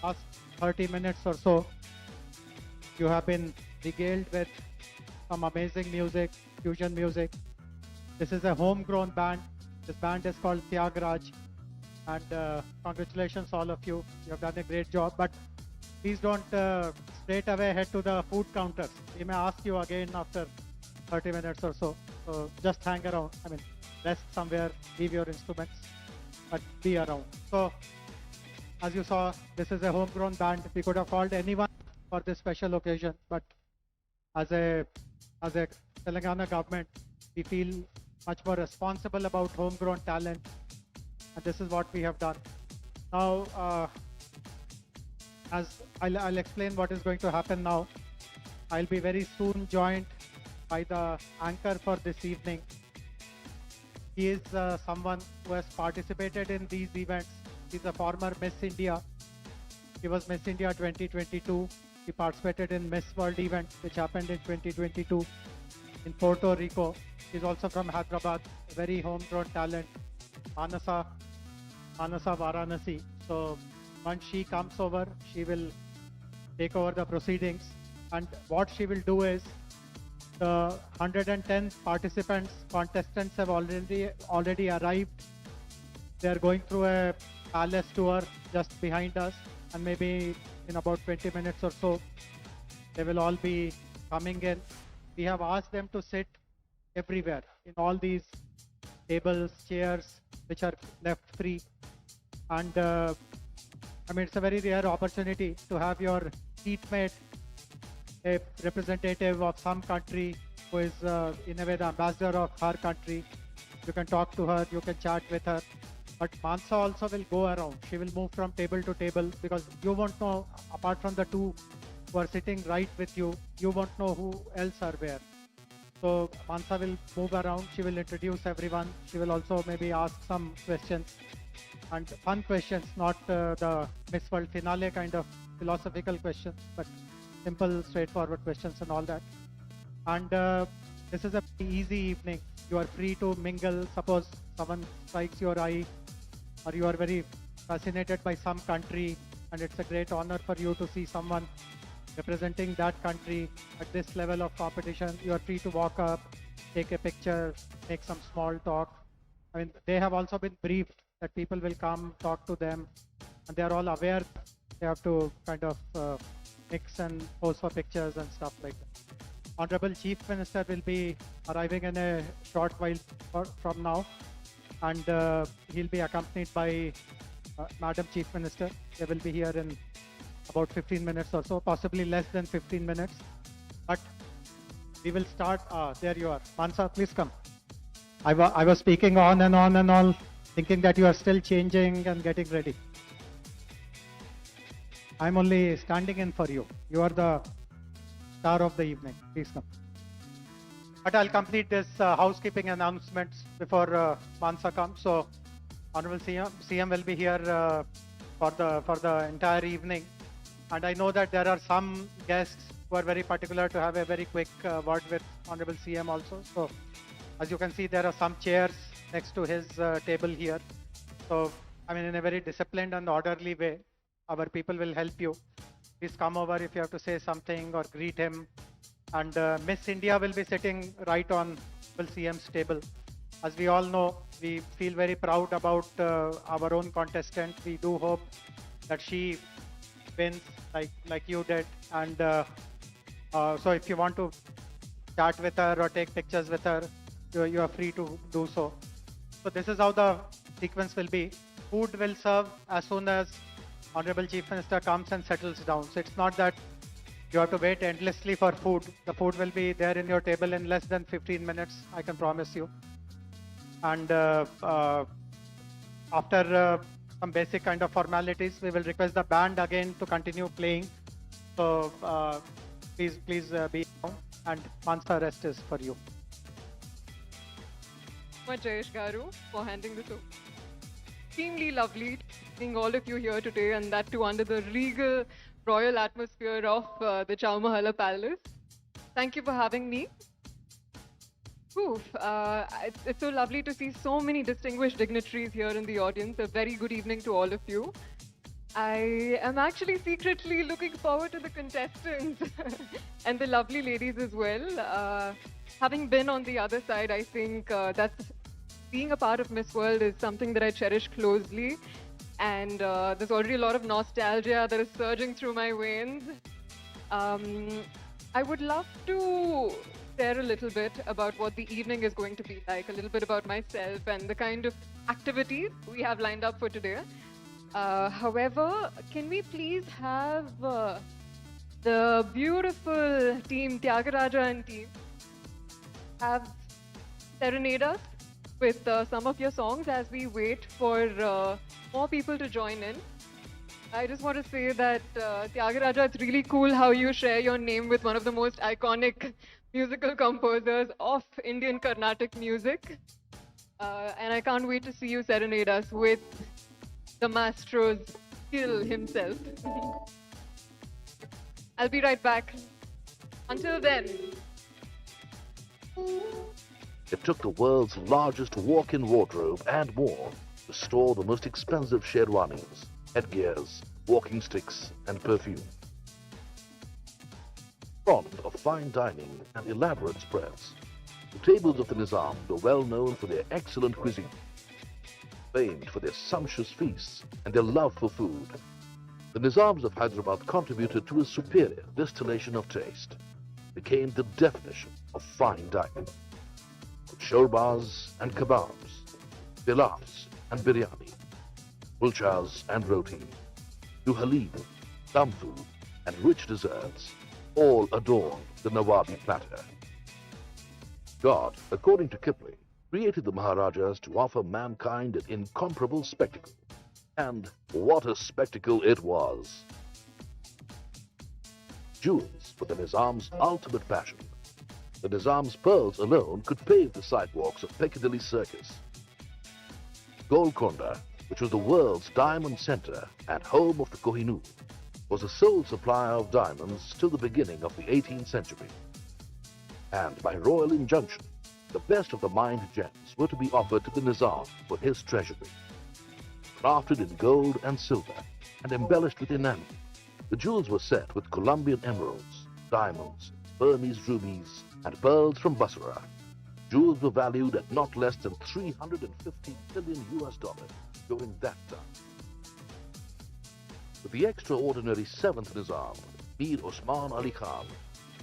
last 30 minutes or so, you have been regaled with some amazing music, fusion music. This is a homegrown band. This band is called Raj, and congratulations all of you. You have done a great job. But please don't straight away head to the food counters. We may ask you again after 30 minutes or so. So just hang around. I mean, rest somewhere, leave your instruments, but be around. So as you saw, this is a homegrown band. We could have called anyone for this special occasion, but as a Telangana government, we feel much more responsible about homegrown talent, and this is what we have done. Now, as I'll explain what is going to happen now. I'll be very soon joined by the anchor for this evening. He is someone who has participated in these events. He's a former Miss India. He was Miss India 2022. He participated in Miss World event, which happened in 2022 in Puerto Rico. He's also from Hyderabad, a very homegrown talent, Manasa Varanasi. So once she comes over, she will take over the proceedings. And what she will do is, the 110 participants, contestants have already arrived. They are going through a palace tour just behind us, and maybe in about 20 minutes or so, they will all be coming in. We have asked them to sit everywhere in all these tables, chairs, which are left free. And I mean, it's a very rare opportunity to have your seatmate, a representative of some country who is in a way the ambassador of her country. You can talk to her, you can chat with her. But Mansa also will go around. She will move from table to table, because you won't know, apart from the two who are sitting right with you, you won't know who else are where. So Mansa will move around. She will introduce everyone. She will also maybe ask some questions, and fun questions, not the Miss World finale kind of philosophical questions, but simple, straightforward questions and all that. And this is a easy evening. You are free to mingle. Suppose someone strikes your eye, or you are very fascinated by some country, and it's a great honor for you to see someone representing that country at this level of competition. You are free to walk up, take a picture, make some small talk. I mean, they have also been briefed that people will come, talk to them, and they are all aware they have to kind of mix and pose for pictures and stuff like that. Honorable Chief Minister will be arriving in a short while from now, and he'll be accompanied by Madam Chief Minister. They will be here in about 15 minutes or so, possibly less than 15 minutes. But we will start. There you are. Mansa, please come. I was speaking on and on and on, thinking that you are still changing and getting ready. I'm only standing in for you. You are the star of the evening. Please come. But I'll complete this housekeeping announcements before Mansa comes. So, Honorable CM will be here for the entire evening. And I know that there are some guests who are very particular to have a very quick word with Honorable CM also. So, as you can see, there are some chairs next to his table here. So, I mean, in a very disciplined and orderly way, our people will help you. Please come over if you have to say something or greet him. And Miss India will be sitting right on CM's table. As we all know, we feel very proud about our own contestant. We do hope that she wins like you did. And so if you want to chat with her or take pictures with her, you are free to do so. So this is how the sequence will be. Food will serve as soon as Honorable Chief Minister comes and settles down. So it's not that you have to wait endlessly for food. The food will be there in your table in less than 15 minutes, I can promise you. And after some basic kind of formalities, we will request the band again to continue playing. So please be down, and Mansa, rest is for you. Much Jayesh Garu for handing this over. Extremely lovely seeing all of you here today, and that too under the regal royal atmosphere of the Chowmahalla Palace. Thank you for having me. It's so lovely to see so many distinguished dignitaries here in the audience. A very good evening to all of you. I am actually secretly looking forward to the contestants and the lovely ladies as well. Having been on the other side, I think that's being a part of Miss World is something that I cherish closely. And there's already a lot of nostalgia that is surging through my veins. Um, I would love to share a little bit about what the evening is going to be like, a little bit about myself and the kind of activities we have lined up for today. However, can we please have the beautiful team, Tyagaraja and team, have serenade us with some of your songs as we wait for more people to join in. I just want to say that Tyagaraja, it's really cool how you share your name with one of the most iconic musical composers of Indian Carnatic music. And I can't wait to see you serenade us with the maestro's skill himself. I'll be right back. Until then. It took the world's largest walk-in wardrobe and more to store the most expensive sherwanis, headgears, walking sticks, and perfume. Fond of fine dining and elaborate spreads, the tables of the Nizam were well known for their excellent cuisine, famed for their sumptuous feasts and their love for food. The Nizams of Hyderabad contributed to a superior distillation of taste, became the definition of fine dining. Shorbas and kebabs, pilafs and biryani, kulchas and roti, to halim, dum food, and rich desserts, all adorn the Nawabi platter. God, according to Kipling, created the Maharajas to offer mankind an incomparable spectacle. And what a spectacle it was! Jewels were the Nizam's ultimate passion. The Nizam's pearls alone could pave the sidewalks of Piccadilly Circus. Golconda, which was the world's diamond center and home of the Kohinoor, was the sole supplier of diamonds till the beginning of the 18th century. And by royal injunction, the best of the mined gems were to be offered to the Nizam for his treasury. Crafted in gold and silver and embellished with enamel, the jewels were set with Colombian emeralds, diamonds, Burmese rubies, and pearls from Basra. Jewels were valued at not less than $350 billion during that time. With the extraordinary 7th Nizam, Mir Osman Ali Khan,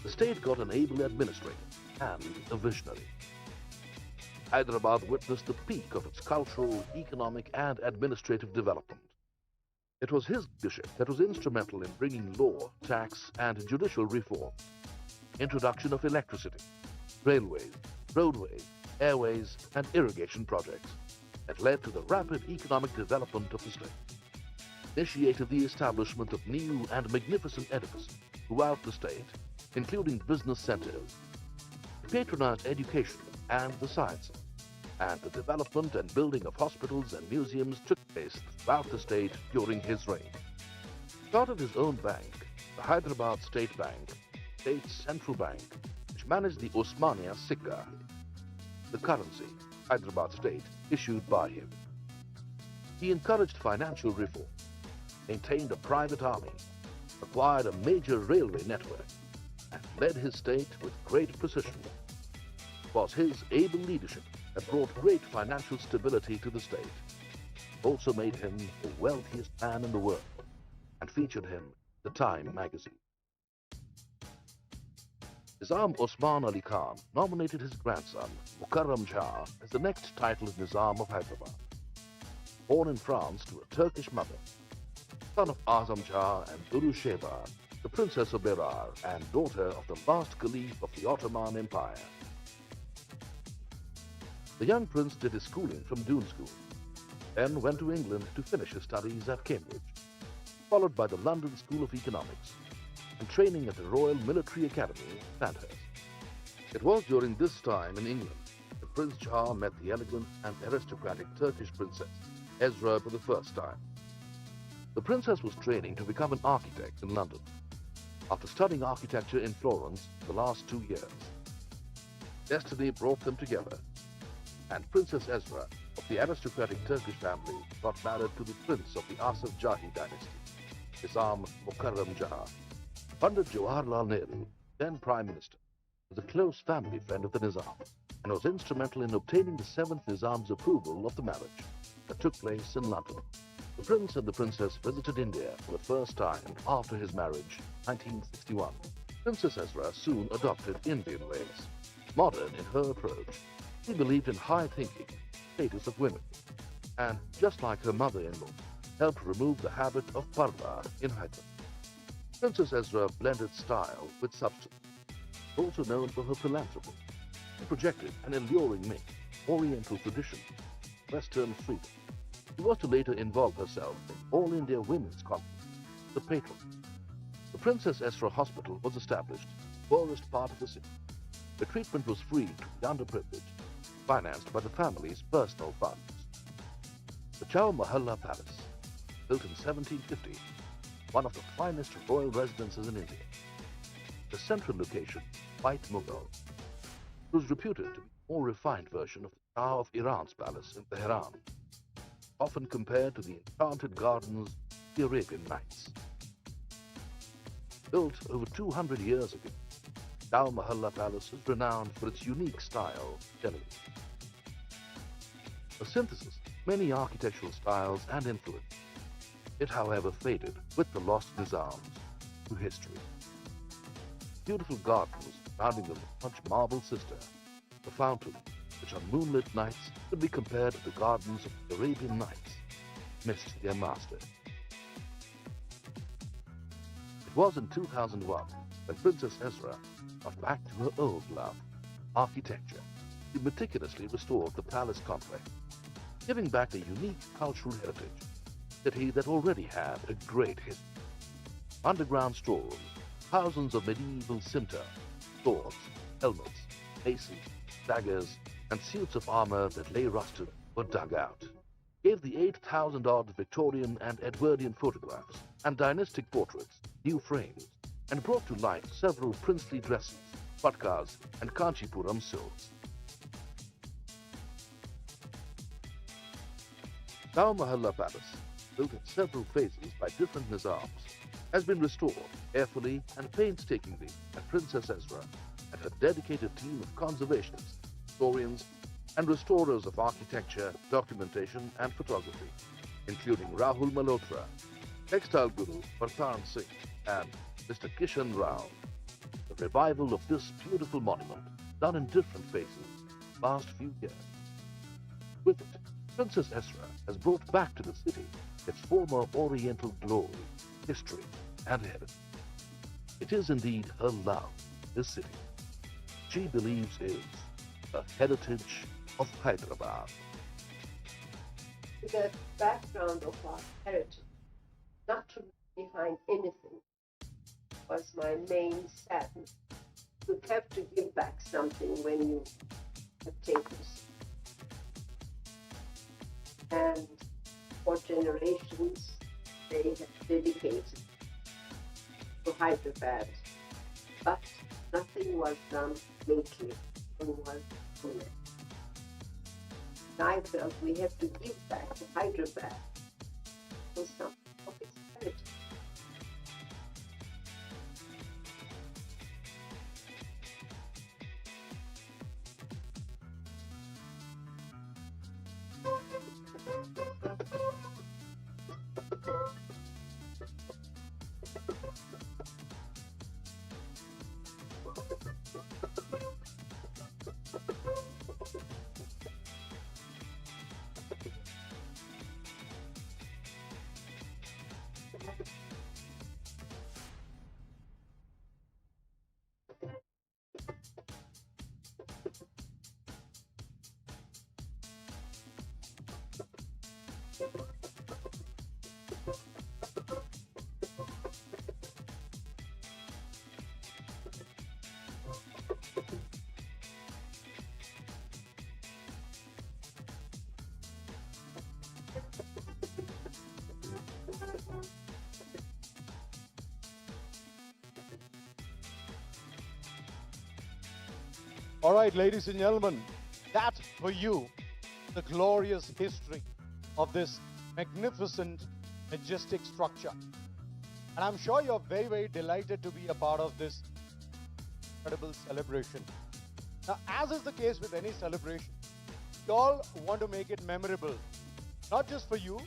the state got an able administrator and a visionary. Hyderabad witnessed the peak of its cultural, economic, and administrative development. It was his leadership that was instrumental in bringing law, tax, and judicial reform, introduction of electricity, railways, roadways, airways, and irrigation projects that led to the rapid economic development of the state, initiated the establishment of new and magnificent edifices throughout the state, including business centers, patronized education and the sciences, and the development and building of hospitals and museums took place throughout the state during his reign. He started his own bank, the Hyderabad State Bank, state's central bank, which managed the Osmania Sikka, the currency Hyderabad state issued by him. He encouraged financial reform, maintained a private army, acquired a major railway network, and led his state with great precision. It was his able leadership that brought great financial stability to the state, also made him the wealthiest man in the world, and featured him in the Time magazine. Nizam Osman Ali Khan nominated his grandson, Mukarram Jha, as the next titled Nizam of Hyderabad. Born in France to a Turkish mother, son of Azam Jha and Duru Sheba, the Princess of Berar and daughter of the last Caliph of the Ottoman Empire. The young prince did his schooling from Doon School, then went to England to finish his studies at Cambridge, followed by the London School of Economics, and training at the Royal Military Academy, Sandhurst. It was during this time in England that Prince Shah met the elegant and aristocratic Turkish princess, Ezra, for the first time. The princess was training to become an architect in London, after studying architecture in Florence the last 2 years. Destiny brought them together, and Princess Ezra of the aristocratic Turkish family got married to the prince of the Asaf Jahi dynasty. Nizam Mukarram Jahan. Pandit Jawaharlal Nehru, then Prime Minister, was a close family friend of the Nizam and was instrumental in obtaining the 7th Nizam's approval of the marriage that took place in London. The Prince and the Princess visited India for the first time after his marriage, 1961. Princess Ezra soon adopted Indian ways. Modern in her approach, she believed in high thinking, status of women, and just like her mother-in-law, helped remove the habit of parda in Hyderabad. Princess Ezra blended style with substance. Also known for her philanthropy, she projected an alluring mix, Oriental tradition, Western freedom. She was to later involve herself in All India Women's Conference, the patron. The Princess Ezra Hospital was established in the poorest part of the city. The treatment was free to the underprivileged, financed by the family's personal funds. The Chowmahalla Palace, built in 1750, one of the finest royal residences in India. The central location, White Mughal, was reputed to be a more refined version of the Shah of Iran's palace in Tehran, often compared to the enchanted gardens of the Arabian Nights. Built over 200 years ago, Chowmahalla Palace is renowned for its unique style, Delegates. A synthesis of many architectural styles and influences, it however faded with the lost Nizams to history. Beautiful gardens surrounding the large marble cistern, the fountain, which on moonlit nights could be compared to the gardens of the Arabian Nights, missed their master. It was in 2001 when Princess Ezra got back to her old love, architecture. She meticulously restored the palace complex, giving back a unique cultural heritage, a city that already had a great history. Underground storerooms, thousands of medieval scimitar, swords, helmets, maces, daggers, and suits of armor that lay rusted were dug out. Gave the 8,000-odd Victorian and Edwardian photographs and dynastic portraits new frames, and brought to light several princely dresses, patkas, and Kanchipuram silks. Chowmahalla Palace, built in several phases by different Nizams, has been restored carefully and painstakingly by Princess Ezra and her dedicated team of conservationists, historians, and restorers of architecture, documentation, and photography, including Rahul Malhotra, textile guru Pradhan Singh, and Mr. Kishan Rao. The revival of this beautiful monument, done in different phases, the past few years. With it, Princess Ezra has brought back to the city its former Oriental glory, history, and heritage. It is indeed her love, this city. She believes is a heritage of Hyderabad. The background of our heritage, not to leave behind anything, was my main sadness. You have to give back something when you have taken. And for generations, they have dedicated to Hyderabad, but nothing was done lately and was done. I felt we have to give back to Hyderabad for some of its heritage. All right, ladies and gentlemen, that's for you the glorious history of this magnificent, majestic structure. And I'm sure you're very, very delighted to be a part of this incredible celebration. Now, as is the case with any celebration, we all want to make it memorable, not just for you,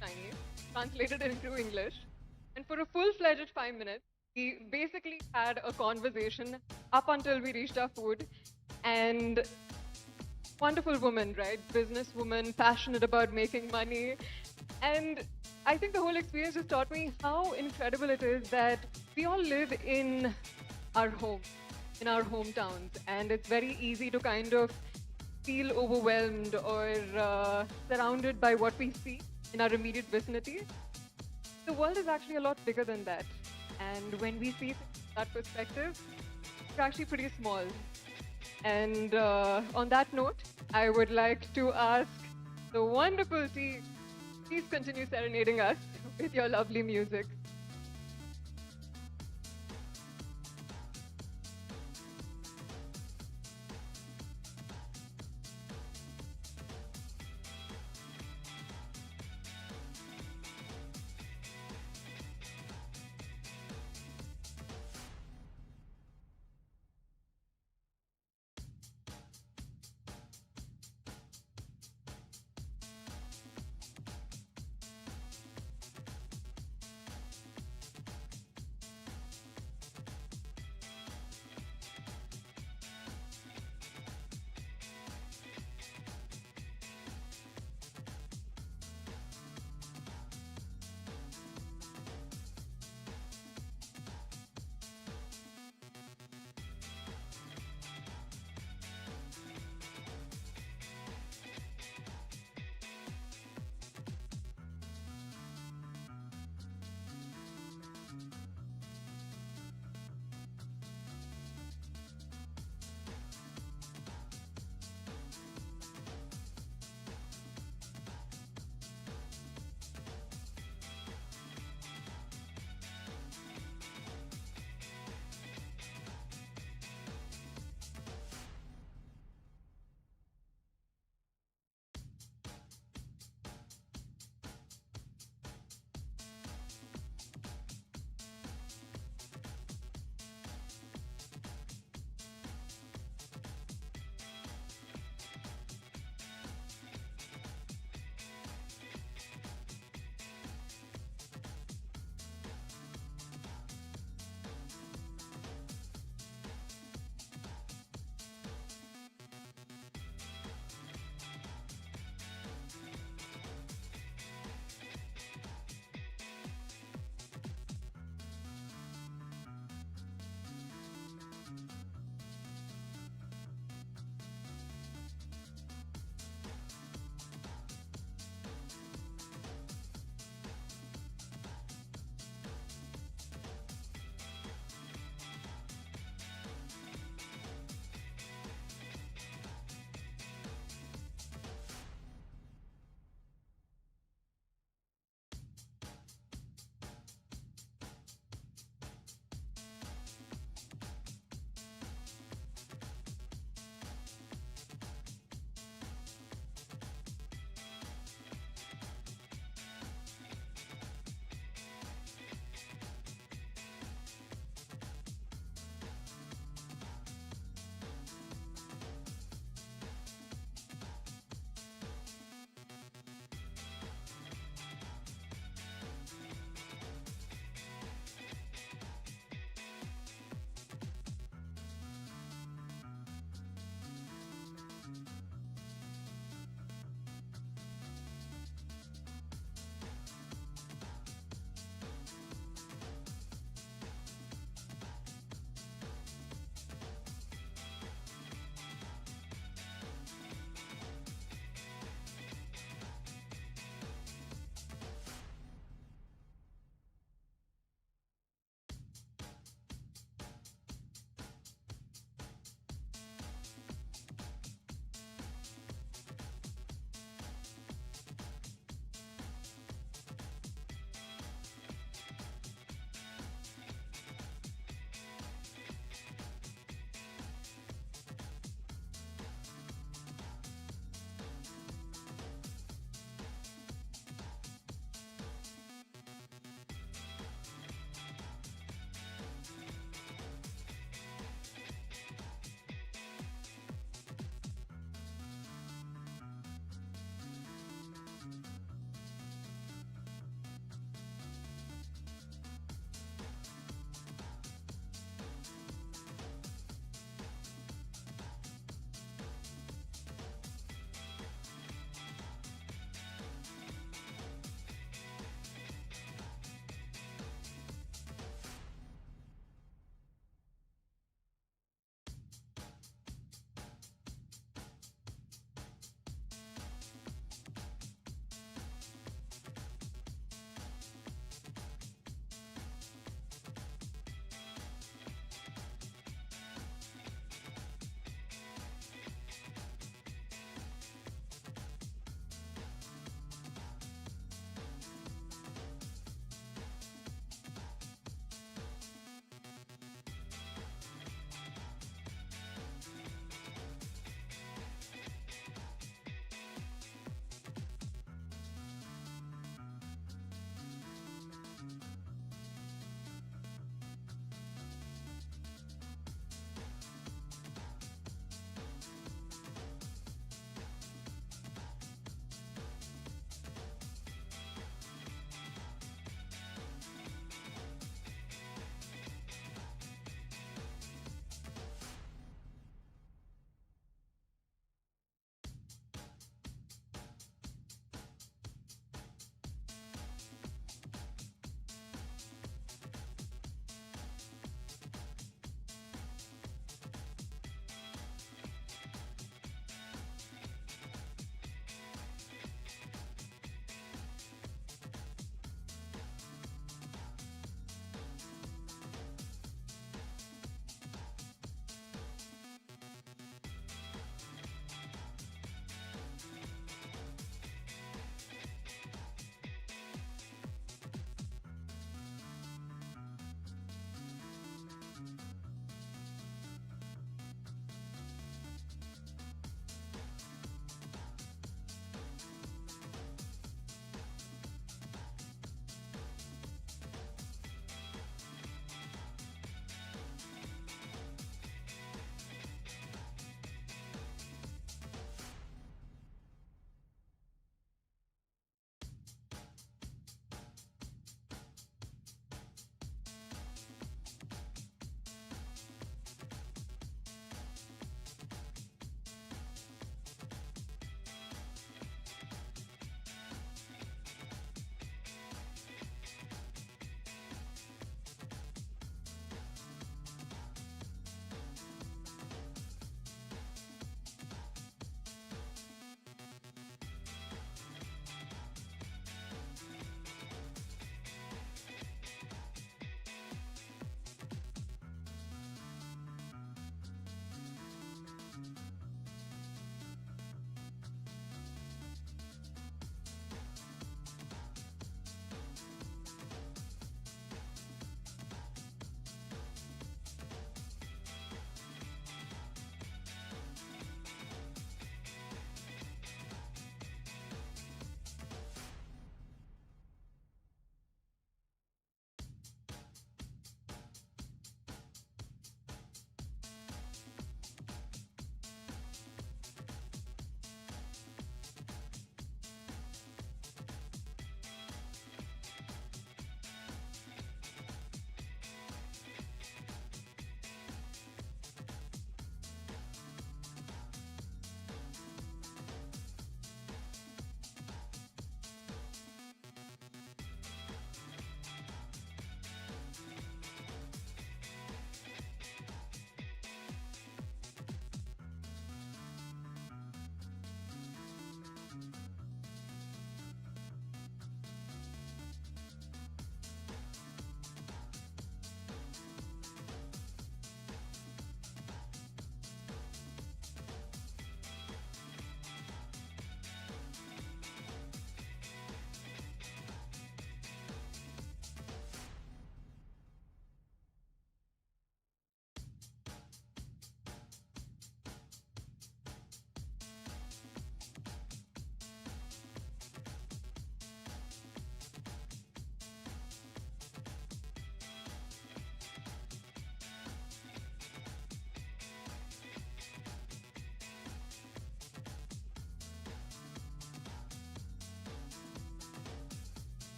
Chinese, translated into English. And for a full-fledged 5 minutes, we basically had a conversation up until we reached our food. And wonderful woman, right? Businesswoman, passionate about making money. And I think the whole experience just taught me how incredible it is that we all live in our home, in our hometowns. And it's very easy to kind of feel overwhelmed or surrounded by what we see in our immediate vicinity. The world is actually a lot bigger than that. And when we see things from that perspective, we're actually pretty small. And on that note, I would like to ask the wonderful team, please continue serenading us with your lovely music.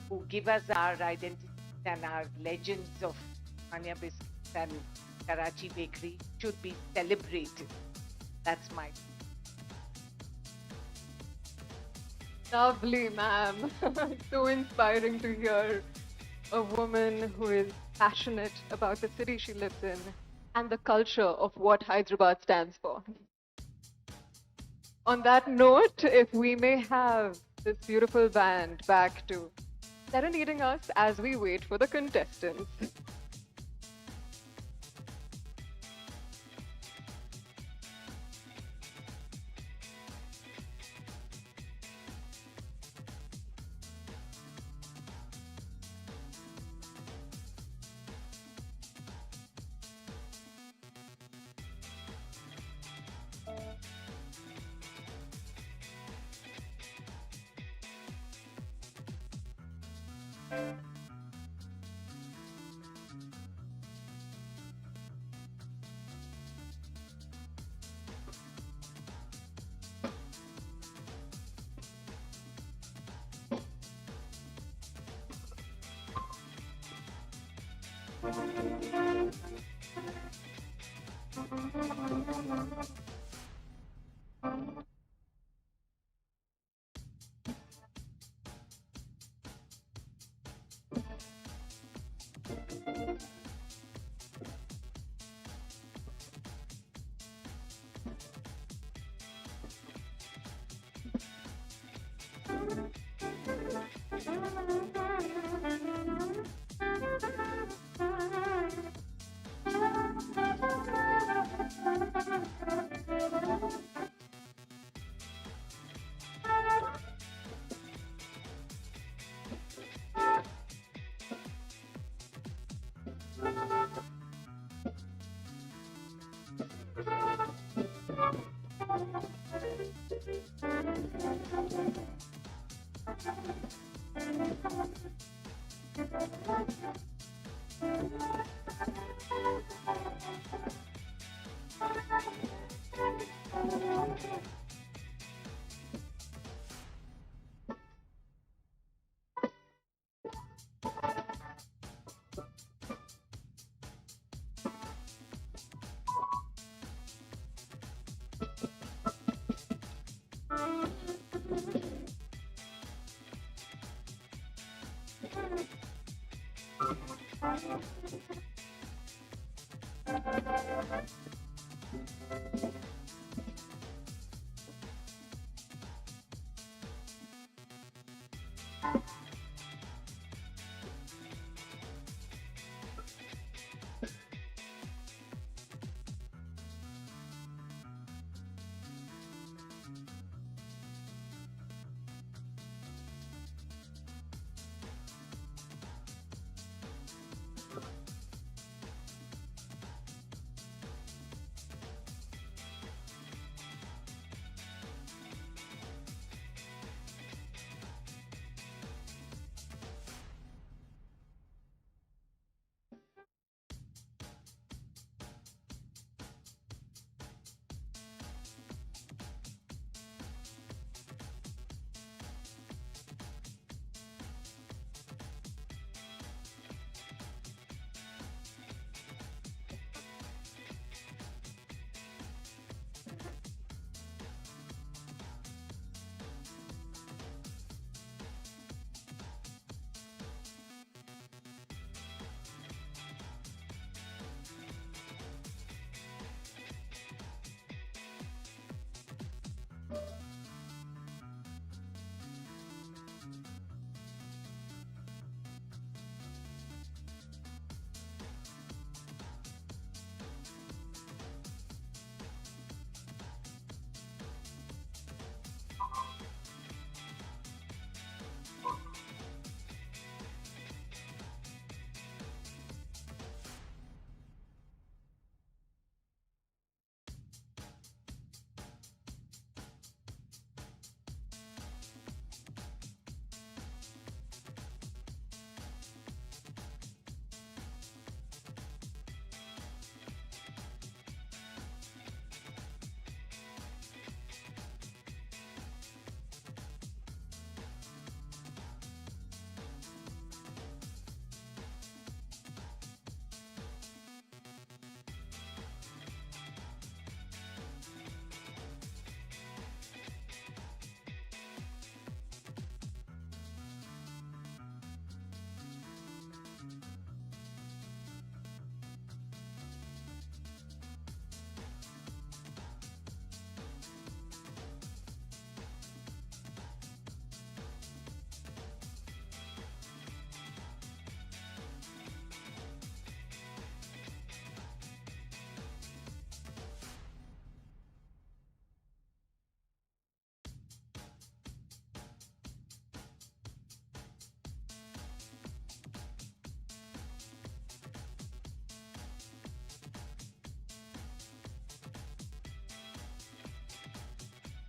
who give us our identity and our legends of Manya Biscuits and Karachi Bakery should be celebrated. That's my. Lovely, ma'am. So inspiring to hear a woman who is passionate about the city she lives in and the culture of what Hyderabad stands for. On that note, if we may have this beautiful band back to serenading us as we wait for the contestants.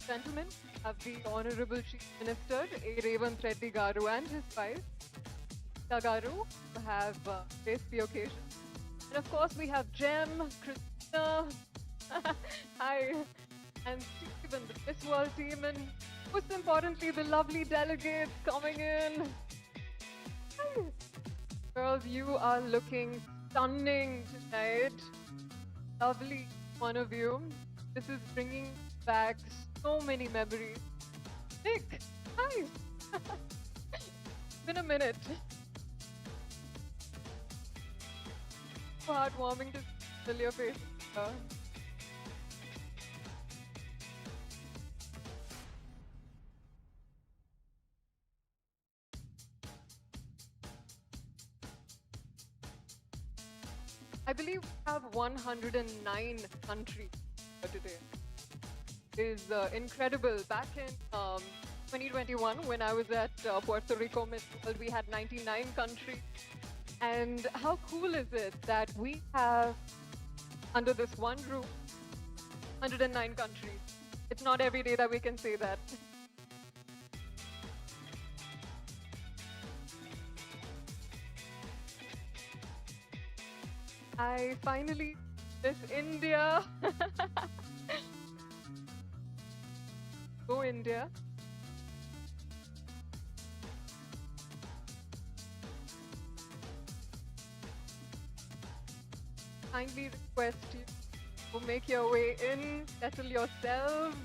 Gentlemen, have the Honorable Chief Minister, A. Revanth Reddy Garu, and his wife, Garu, who have graced the occasion. And of course, we have Jem, Christina, hi, and Stephen, the Miss World team, and most importantly, the lovely delegates coming in. Hi. Girls, you are looking stunning tonight. Lovely, one of you. This is bringing back so many memories. Nick, hi. It's been a minute. So heartwarming to see familiar faces. I believe we have 109 countries today. It is incredible. Back in 2021, when I was at Puerto Rico Miss World, we had 99 countries. And how cool is it that we have, under this one roof, 109 countries? It's not every day that we can say that. I finally miss India. Go India. Kindly request you to make your way in, settle yourselves.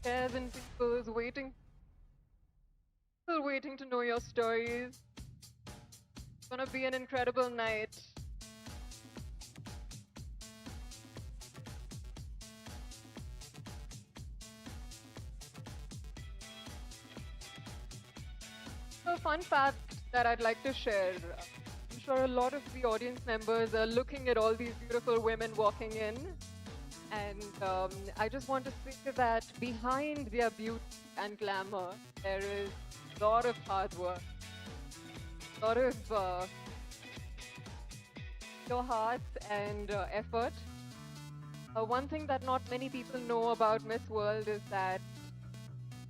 Chairs and people is waiting. Still waiting to know your stories. It's gonna be an incredible night. So, fun fact that I'd like to share. I'm sure a lot of the audience members are looking at all these beautiful women walking in. And I just want to say that behind their beauty and glamour, there is a lot of hard work, a lot of your hearts and effort. One thing that not many people know about Miss World is that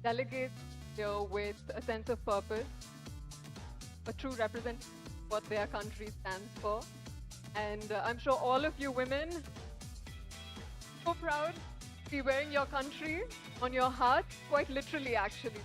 delegates here with a sense of purpose, a true representation of what their country stands for. And I'm sure all of you women so proud to be wearing your country on your heart, quite literally actually.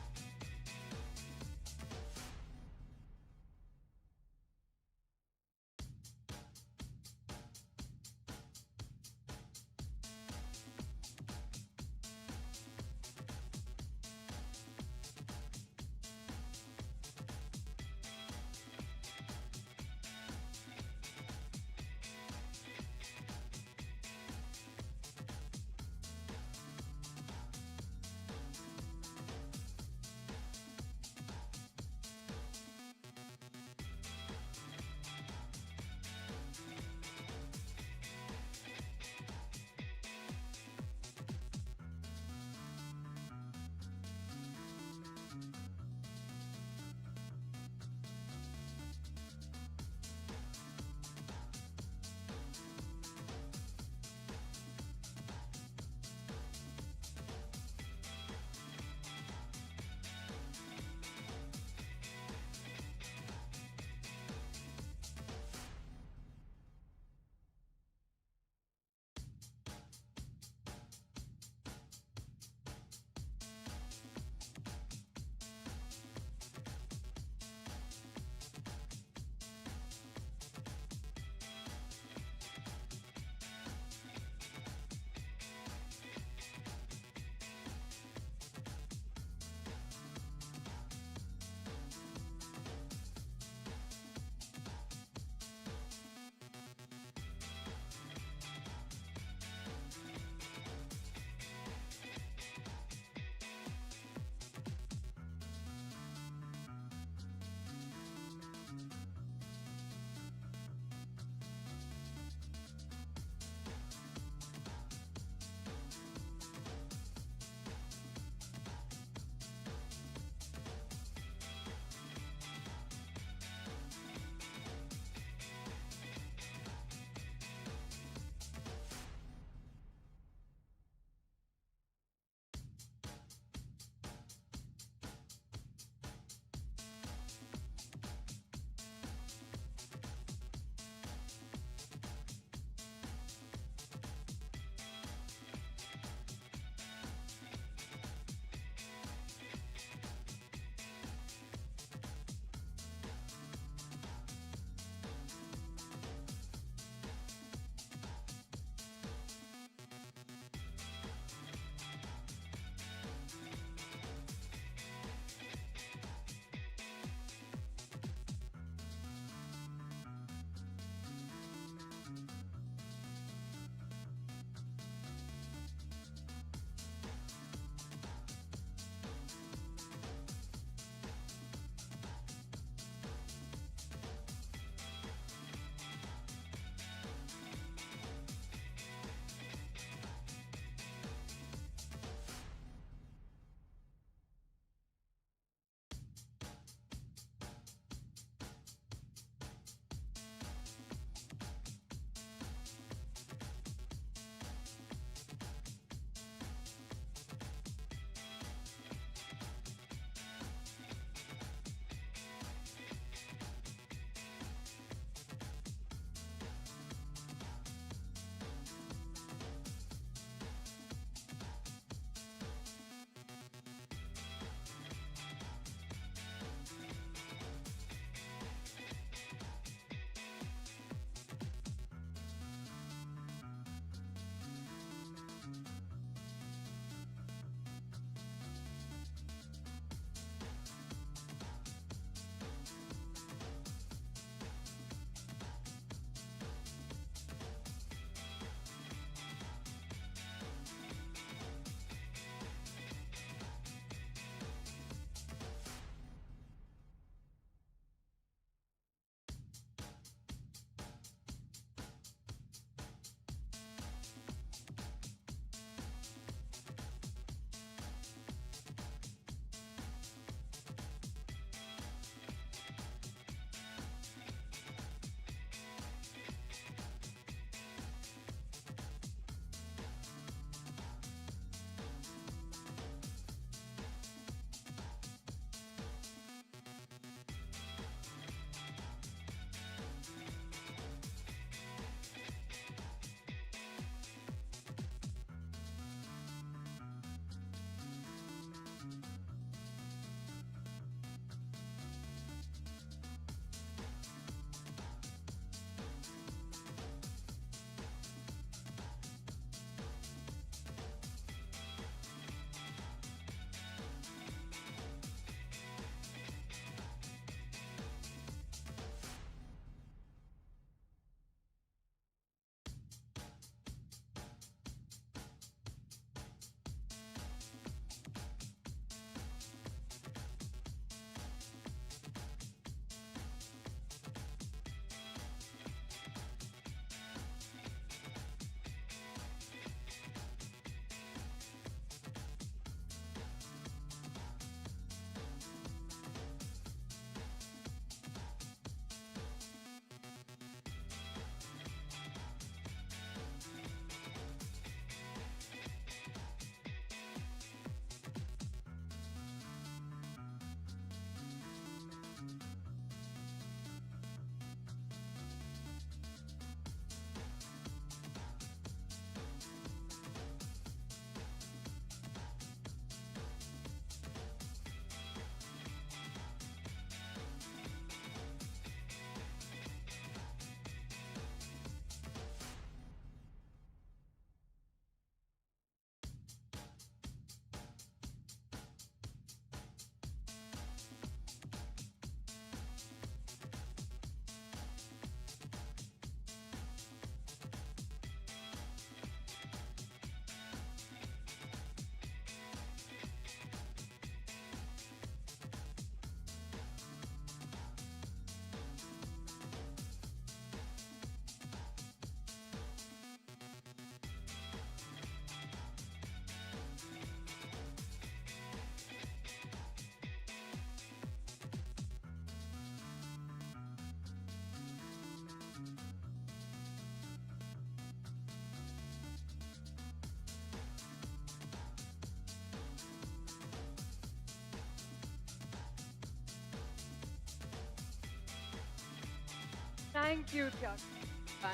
Thank you, Tyag.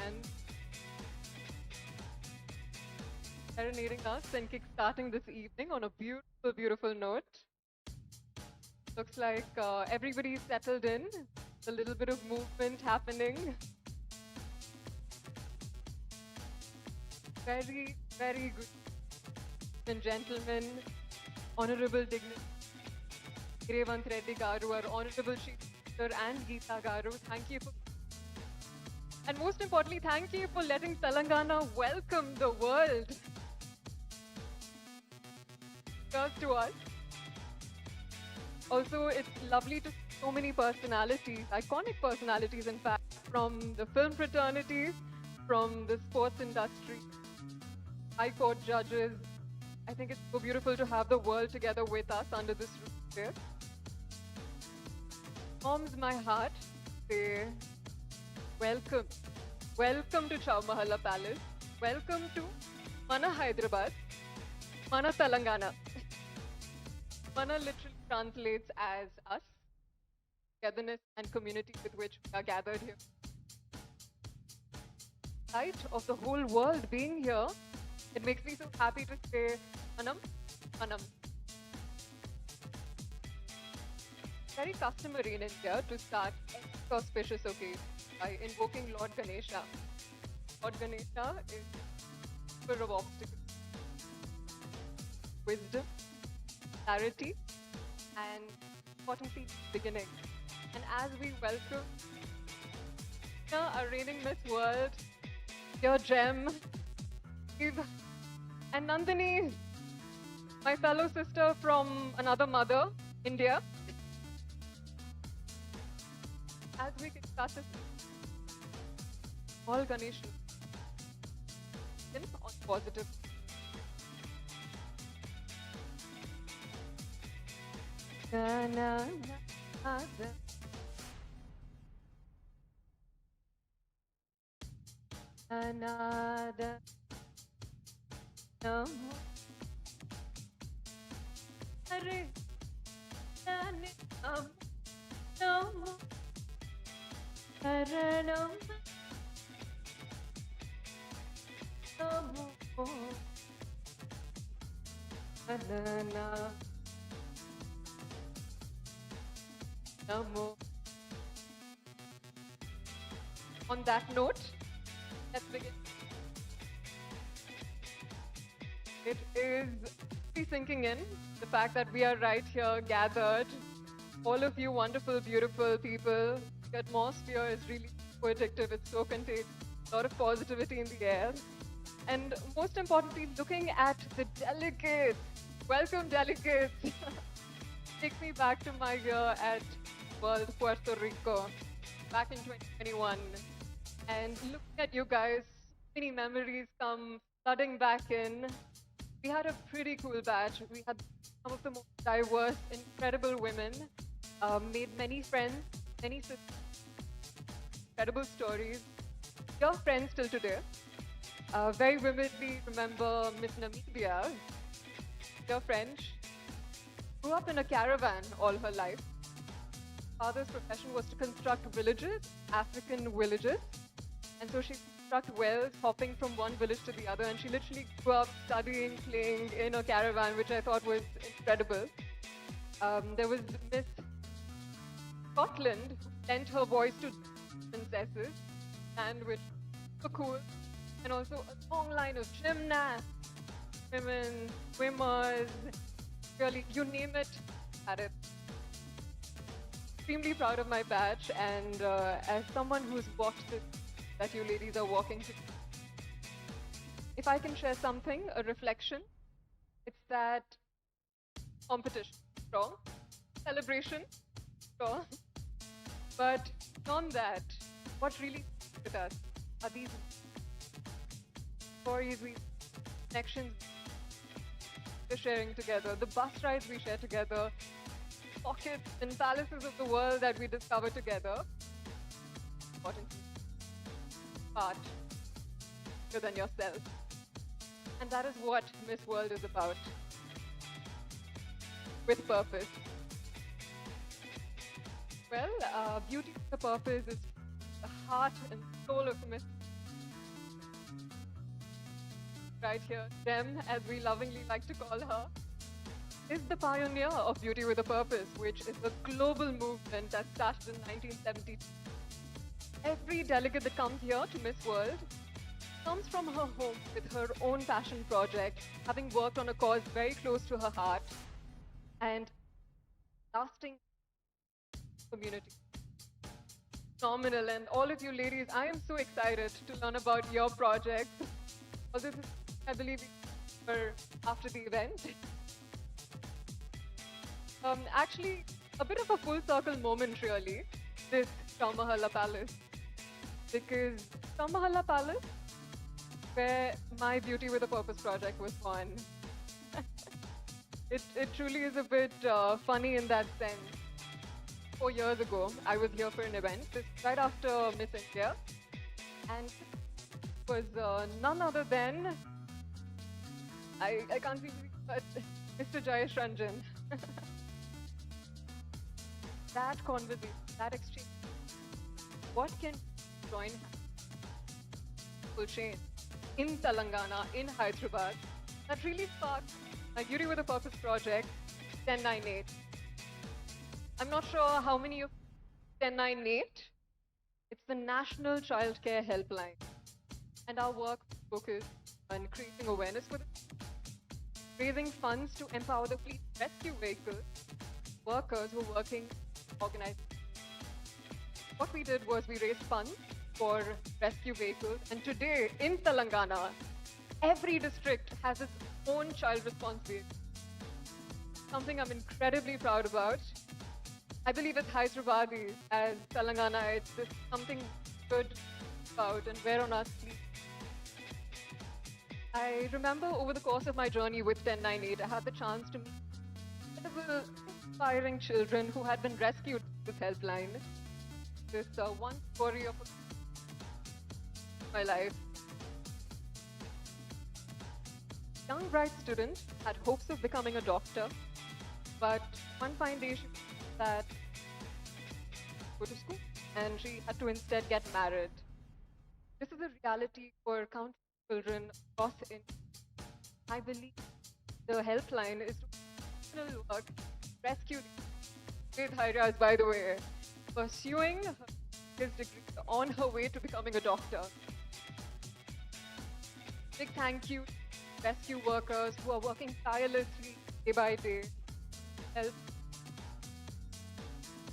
And serenading us and kickstarting this evening on a beautiful, beautiful note. Looks like everybody's settled in. A little bit of movement happening. Very, very good. And gentlemen, Honorable Dignity, Revant Reddy Garu, our Honorable Chief Minister, and Geeta Garu, thank you for. And most importantly, thank you for letting Telangana welcome the world. Cheers to us. Also, it's lovely to see so many personalities, iconic personalities, in fact, from the film fraternity, from the sports industry, high court judges. I think it's so beautiful to have the world together with us under this roof here. Warms my heart. Say, welcome. Welcome to Chowmahalla Palace. Welcome to Mana Hyderabad, Mana Telangana. Mana literally translates as us, togetherness and community with which we are gathered here. Sight of the whole world being here, it makes me so happy to say, Manam, Manam. Very customary in India to start any auspicious occasion by invoking Lord Ganesha. Lord Ganesha is full of obstacles, wisdom, clarity, and importantly, beginning. And as we welcome our reigning Miss World, your gem, Eve, and Nandini, my fellow sister from another mother, India. As we get started, all Ganesh on positive. Another no Hare Namo Namo Haranam Namo Anana Namo. On that note, let's begin. It is really sinking in, the fact that we are right here gathered. All of you wonderful, beautiful people. The atmosphere is really so addictive, it's so contagious. A lot of positivity in the air. And most importantly, looking at the delegates. Welcome, delegates. Takes me back to my year at World Puerto Rico, back in 2021. And looking at you guys, many memories come flooding back in. We had a pretty cool batch. We had some of the most diverse, incredible women, made many friends, many sisters, incredible stories. Your friends till today. Very vividly remember Miss Namibia, your friend. Grew up in a caravan all her life. Father's profession was to construct villages, African villages. And so she struck wells, hopping from one village to the other, and she literally grew up studying, playing in a caravan, which I thought was incredible. There was Miss Scotland, who lent her voice to princesses, and which was so cool. And also a long line of gymnasts, women, swimmers, really, you name it, had it. Extremely proud of my batch, and as someone who's watched this, that you ladies are walking to. If I can share something, a reflection, it's that competition, strong, celebration, strong, but beyond that, what really with us are these stories, connections we're sharing together, the bus rides we share together, pockets and palaces of the world that we discover together. Important part bigger than yourself. And that is what Miss World is about. With purpose. Well, beauty with a purpose is heart and soul of Miss. Right here, Dem, as we lovingly like to call her, is the pioneer of Beauty with a Purpose, which is a global movement that started in 1972. Every delegate that comes here to Miss World comes from her home with her own passion project, having worked on a cause very close to her heart, and lasting community. Phenomenal, and all of you ladies, I am so excited to learn about your project. Although this, I believe, for after the event. Actually, a bit of a full circle moment, really, this Chowmahalla Palace. Because Chowmahalla Palace, where my Beauty with a Purpose project was born. It truly is a bit funny in that sense. 4 years ago, I was here for an event, this right after Miss India, and it was none other than, I can't see, but Mr. Jayesh Ranjan. That conversation, that exchange, what can join will change in Telangana, in Hyderabad, that really sparked my Beauty with a Purpose project, 1098. I'm not sure how many of 1098. It's the National Child Care Helpline. And our work focuses on creating awareness for this, raising funds to empower the fleet rescue vehicles, workers who are working organized. What we did was we raised funds for rescue vehicles, and today in Telangana, every district has its own child response vehicle. Something I'm incredibly proud about. I believe as Hyderabadis, as Telangana, it's just something good about and wear on our sleeve. I remember over the course of my journey with 1098, I had the chance to meet several inspiring children who had been rescued with this helpline. This one story of my life. Young bright student had hopes of becoming a doctor, but one fine day she that go to school and she had to instead get married. This is a reality for countless children across India. I believe the helpline is to work, rescue these Hairas, by the way, pursuing his degree on her way to becoming a doctor. Big thank you to rescue workers who are working tirelessly day by day to help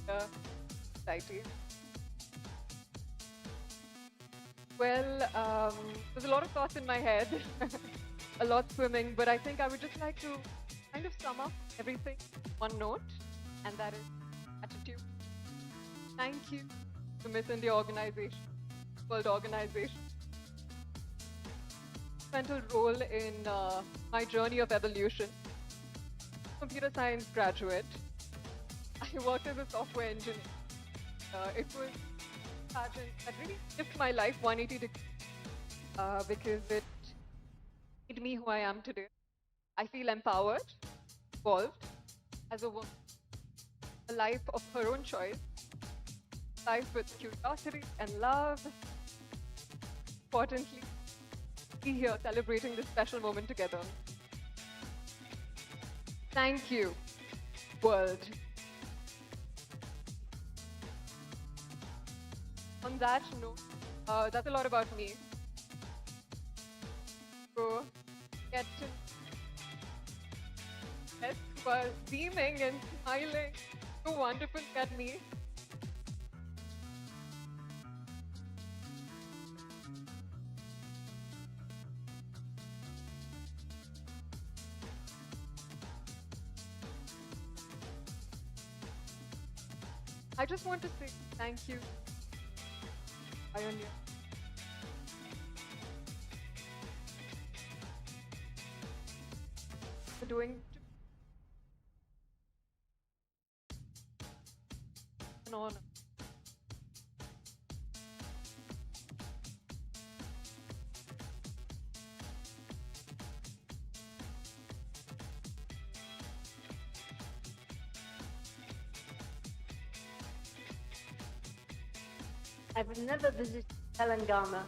the society. Well, there's a lot of thoughts in my head, a lot swimming, but I think I would just like to kind of sum up everything in one note, and that is attitude. Thank you to Miss India organization, World Organization. Fundamental role in my journey of evolution. Computer science graduate. I worked as a software engineer. It was a pageant that really shifted my life 180 degrees because it made me who I am today. I feel empowered, evolved as a woman, a life of her own choice, life with curiosity and love. Importantly, be here celebrating this special moment together. Thank you, world. On that note, that's a lot about me. So, get to yes, while beaming and smiling, so wonderful at me. I just want to say thank you, Pioneer. For doing an honor. I've never visited Telangana,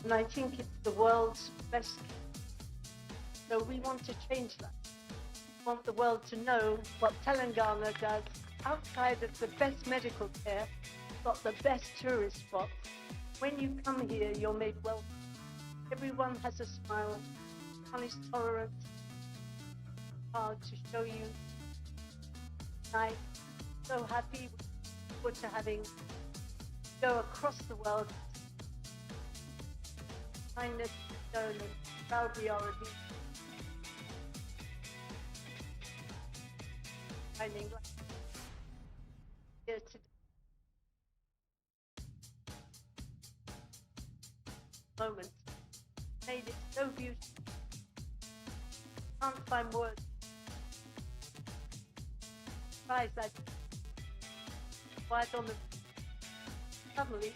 and I think it's the world's best. So we want to change that. We want the world to know what Telangana does outside of the best medical care. It's got the best tourist spots. When you come here, you're made welcome. Everyone has a smile. Everyone is tolerant. Hard to show you. I'm so happy we're to having go across the world. Kindness shown and proud we are of you. Finding life here today. Moment made it so beautiful. Can't find words. Surprised that right on the suddenly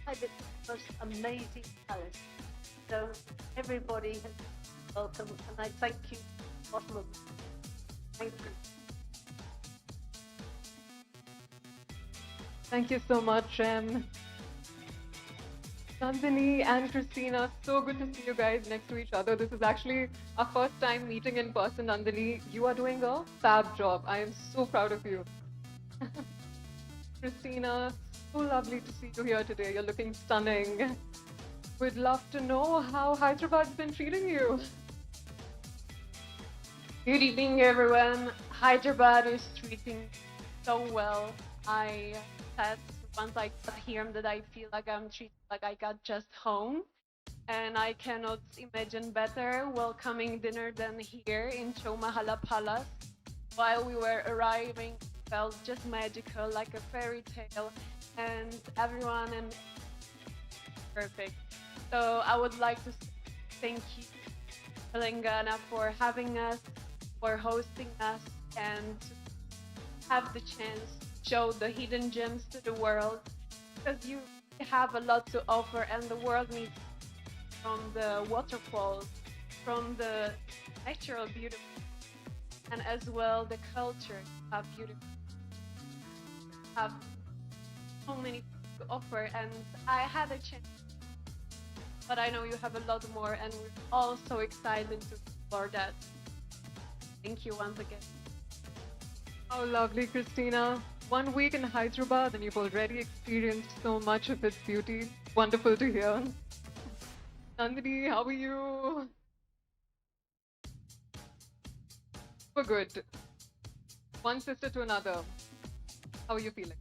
I did the most amazing palace. So everybody is welcome, and I thank you from the bottom of my heart. Thank you. Thank you so much, Nandini and Christina, so good to see you guys next to each other. This is actually our first time meeting in person, Nandini. You are doing a fab job. I am so proud of you. Christina, so lovely to see you here today. You're looking stunning. We'd love to know how Hyderabad's been treating you. Good evening, everyone. Hyderabad is treating so well. I said once I got here that I feel like I'm treated like I got just home. And I cannot imagine better welcoming dinner than here in Chowmahalla Palace. While we were arriving, it felt just magical, like a fairy tale. And everyone and perfect. So I would like to thank you, Telangana, for having us, for hosting us, and to have the chance to show the hidden gems to the world, because you have a lot to offer, and the world needs from the waterfalls, from the natural beauty, and as well the culture have beautiful, have so many things to offer, and I had a chance. But I know you have a lot more, and we're all so excited to explore that. Thank you once again. Oh, lovely, Christina. 1 week in Hyderabad, and you've already experienced so much of its beauty. Wonderful to hear. Nandini, how are you? We're good. One sister to another. How are you feeling?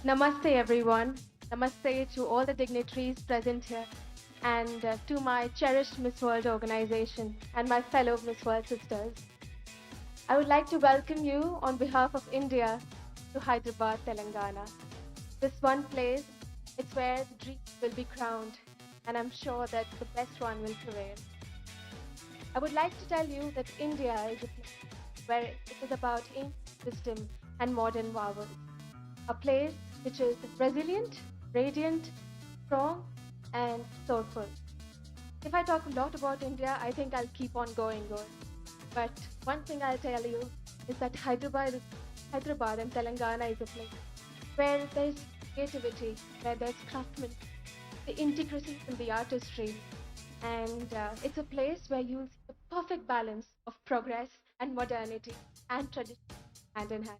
Namaste, everyone. Namaste to all the dignitaries present here, and to my cherished Miss World organization and my fellow Miss World sisters. I would like to welcome you on behalf of India to Hyderabad, Telangana. This one place, it's where the dreams will be crowned, and I'm sure that the best one will prevail. I would like to tell you that India is a place where it is about ancient wisdom and modern marvels. A place which is resilient, radiant, strong, and soulful. If I talk a lot about India, I think I'll keep on going. But one thing I'll tell you is that Hyderabad and Telangana is a place where there's creativity, where there's craftsmanship, the intricacies in the artistry, and it's a place where you'll see the perfect balance of progress and modernity and tradition hand in hand.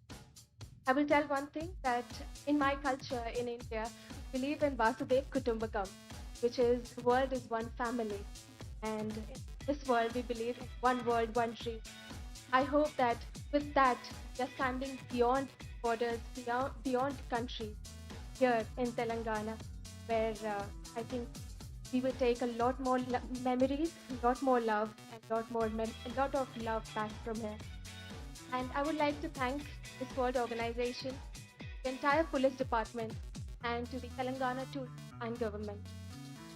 I will tell one thing, that in my culture in India, we believe in Vasudev Kutumbakam, which is the world is one family. And in this world, we believe in one world, one dream. I hope that with that, we are standing beyond borders, beyond countries here in Telangana, where I think we will take a lot more memories, a lot more love, and a lot of love back from here. And I would like to thank this World Organization, the entire police department, and to the Telangana Tourism and government.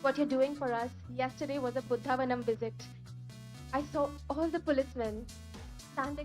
What you're doing for us, yesterday was a Buddhavanam visit. I saw all the policemen standing